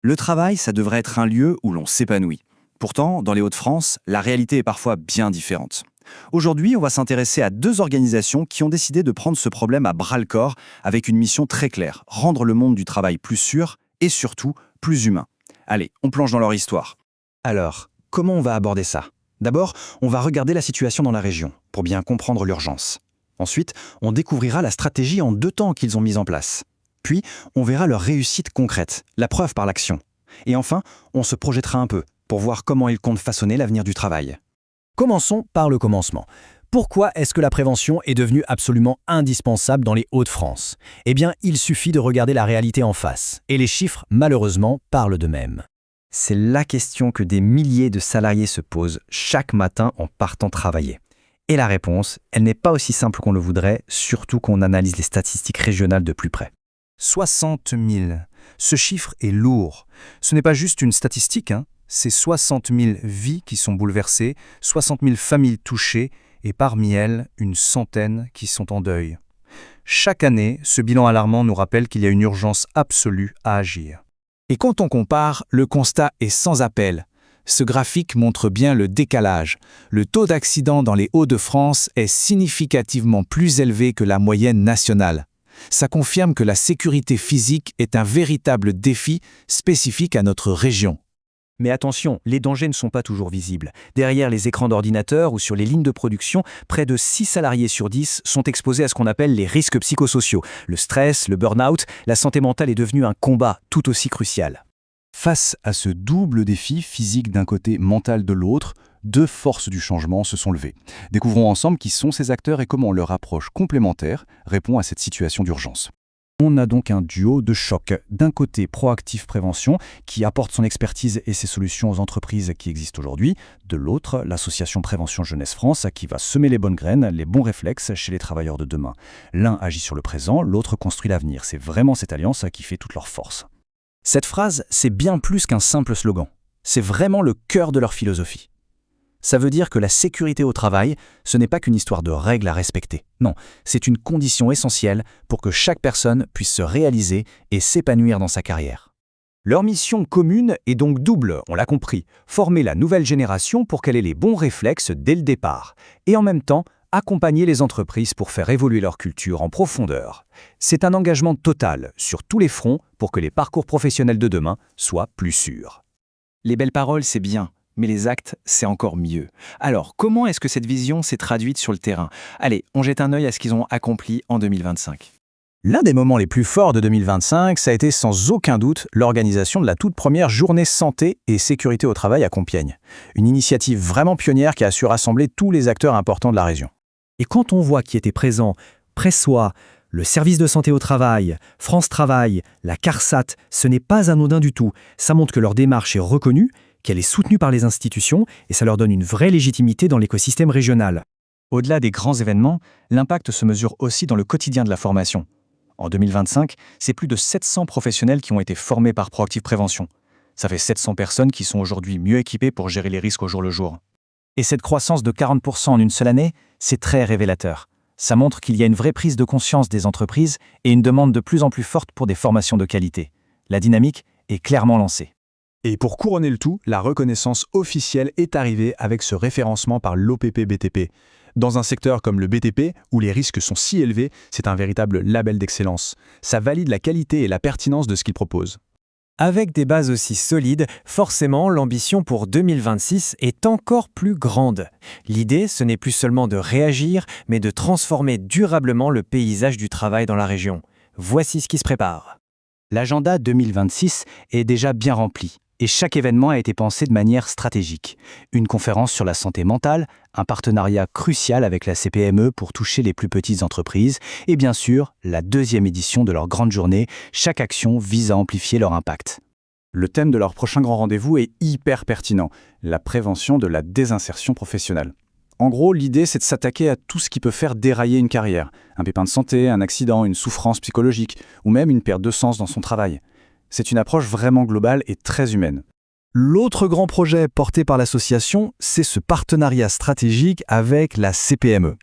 Le travail, ça devrait être un lieu où l'on s'épanouit. Pourtant, dans les Hauts-de-France, la réalité est parfois bien différente. Aujourd'hui, on va s'intéresser à deux organisations qui ont décidé de prendre ce problème à bras-le-corps avec une mission très claire, rendre le monde du travail plus sûr et surtout plus humain. Allez, on plonge dans leur histoire. Alors, comment on va aborder ça? D'abord, on va regarder la situation dans la région, pour bien comprendre l'urgence. Ensuite, on découvrira la stratégie en 2 temps qu'ils ont mise en place. Puis, on verra leur réussite concrète, la preuve par l'action. Et enfin, on se projettera un peu, pour voir comment ils comptent façonner l'avenir du travail. Commençons par le commencement. Pourquoi est-ce que la prévention est devenue absolument indispensable dans les Hauts-de-France? Eh bien, il suffit de regarder la réalité en face. Et les chiffres, malheureusement, parlent d'eux-mêmes. C'est la question que des milliers de salariés se posent chaque matin en partant travailler. Et la réponse, elle n'est pas aussi simple qu'on le voudrait, surtout qu'on analyse les statistiques régionales de plus près. 60 000. Ce chiffre est lourd. Ce n'est pas juste une statistique, c'est 60 000 vies qui sont bouleversées, 60 000 familles touchées, et parmi elles, une centaine qui sont en deuil. Chaque année, ce bilan alarmant nous rappelle qu'il y a une urgence absolue à agir. Et quand on compare, le constat est sans appel. Ce graphique montre bien le décalage. Le taux d'accident dans les Hauts-de-France est significativement plus élevé que la moyenne nationale. Ça confirme que la sécurité physique est un véritable défi spécifique à notre région. Mais attention, les dangers ne sont pas toujours visibles. Derrière les écrans d'ordinateur ou sur les lignes de production, près de 6 salariés sur 10 sont exposés à ce qu'on appelle les risques psychosociaux. Le stress, le burn-out, la santé mentale est devenue un combat tout aussi crucial. Face à ce double défi, physique d'un côté, mental de l'autre, 2 forces du changement se sont levées. Découvrons ensemble qui sont ces acteurs et comment leur approche complémentaire répond à cette situation d'urgence. On a donc un duo de choc. D'un côté, Proactive Prévention, qui apporte son expertise et ses solutions aux entreprises qui existent aujourd'hui. De l'autre, l'association Prévention Jeunesse France, qui va semer les bonnes graines, les bons réflexes chez les travailleurs de demain. L'un agit sur le présent, l'autre construit l'avenir. C'est vraiment cette alliance qui fait toute leur force. Cette phrase, c'est bien plus qu'un simple slogan. C'est vraiment le cœur de leur philosophie. Ça veut dire que la sécurité au travail, ce n'est pas qu'une histoire de règles à respecter. Non, c'est une condition essentielle pour que chaque personne puisse se réaliser et s'épanouir dans sa carrière. Leur mission commune est donc double, on l'a compris, former la nouvelle génération pour qu'elle ait les bons réflexes dès le départ, et en même temps, accompagner les entreprises pour faire évoluer leur culture en profondeur. C'est un engagement total sur tous les fronts pour que les parcours professionnels de demain soient plus sûrs. Les belles paroles, c'est bien. Mais les actes, c'est encore mieux. Alors, comment est-ce que cette vision s'est traduite sur le terrain? Allez, on jette un œil à ce qu'ils ont accompli en 2025. L'un des moments les plus forts de 2025, ça a été sans aucun doute l'organisation de la toute première journée santé et sécurité au travail à Compiègne. Une initiative vraiment pionnière qui a su rassembler tous les acteurs importants de la région. Et quand on voit qui étaient présents, Pressois, le service de santé au travail, France Travail, la CARSAT, ce n'est pas anodin du tout. Ça montre que leur démarche est reconnue, qu'elle est soutenue par les institutions et ça leur donne une vraie légitimité dans l'écosystème régional. Au-delà des grands événements, l'impact se mesure aussi dans le quotidien de la formation. En 2025, c'est plus de 700 professionnels qui ont été formés par Proactive Prévention. Ça fait 700 personnes qui sont aujourd'hui mieux équipées pour gérer les risques au jour le jour. Et cette croissance de 40% en une seule année, c'est très révélateur. Ça montre qu'il y a une vraie prise de conscience des entreprises et une demande de plus en plus forte pour des formations de qualité. La dynamique est clairement lancée. Et pour couronner le tout, la reconnaissance officielle est arrivée avec ce référencement par l'OPP-BTP. Dans un secteur comme le BTP, où les risques sont si élevés, c'est un véritable label d'excellence. Ça valide la qualité et la pertinence de ce qu'ils proposent. Avec des bases aussi solides, forcément, l'ambition pour 2026 est encore plus grande. L'idée, ce n'est plus seulement de réagir, mais de transformer durablement le paysage du travail dans la région. Voici ce qui se prépare. L'agenda 2026 est déjà bien rempli. Et chaque événement a été pensé de manière stratégique. Une conférence sur la santé mentale, un partenariat crucial avec la CPME pour toucher les plus petites entreprises, et bien sûr, la 2e édition de leur grande journée. Chaque action vise à amplifier leur impact. Le thème de leur prochain grand rendez-vous est hyper pertinent, la prévention de la désinsertion professionnelle. En gros, l'idée, c'est de s'attaquer à tout ce qui peut faire dérailler une carrière. Un pépin de santé, un accident, une souffrance psychologique, ou même une perte de sens dans son travail. C'est une approche vraiment globale et très humaine. L'autre grand projet porté par l'association, c'est ce partenariat stratégique avec la CPME.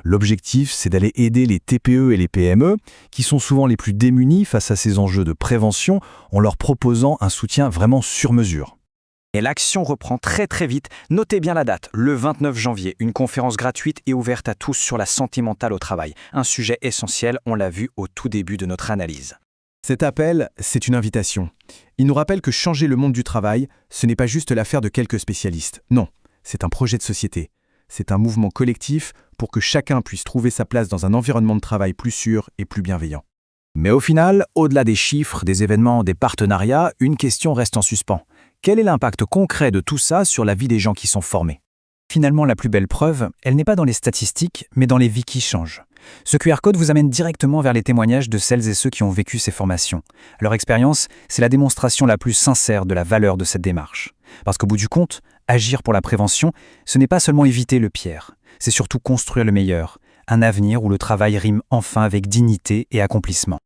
L'objectif, c'est d'aller aider les TPE et les PME, qui sont souvent les plus démunis face à ces enjeux de prévention, en leur proposant un soutien vraiment sur mesure. Et l'action reprend très vite. Notez bien la date, le 29 janvier, une conférence gratuite et ouverte à tous sur la santé mentale au travail. Un sujet essentiel, on l'a vu au tout début de notre analyse. Cet appel, c'est une invitation. Il nous rappelle que changer le monde du travail, ce n'est pas juste l'affaire de quelques spécialistes. Non, c'est un projet de société. C'est un mouvement collectif pour que chacun puisse trouver sa place dans un environnement de travail plus sûr et plus bienveillant. Mais au final, au-delà des chiffres, des événements, des partenariats, une question reste en suspens. Quel est l'impact concret de tout ça sur la vie des gens qui sont formés ? Finalement, la plus belle preuve, elle n'est pas dans les statistiques, mais dans les vies qui changent. Ce QR code vous amène directement vers les témoignages de celles et ceux qui ont vécu ces formations. Leur expérience, c'est la démonstration la plus sincère de la valeur de cette démarche. Parce qu'au bout du compte, agir pour la prévention, ce n'est pas seulement éviter le pire, c'est surtout construire le meilleur, un avenir où le travail rime enfin avec dignité et accomplissement.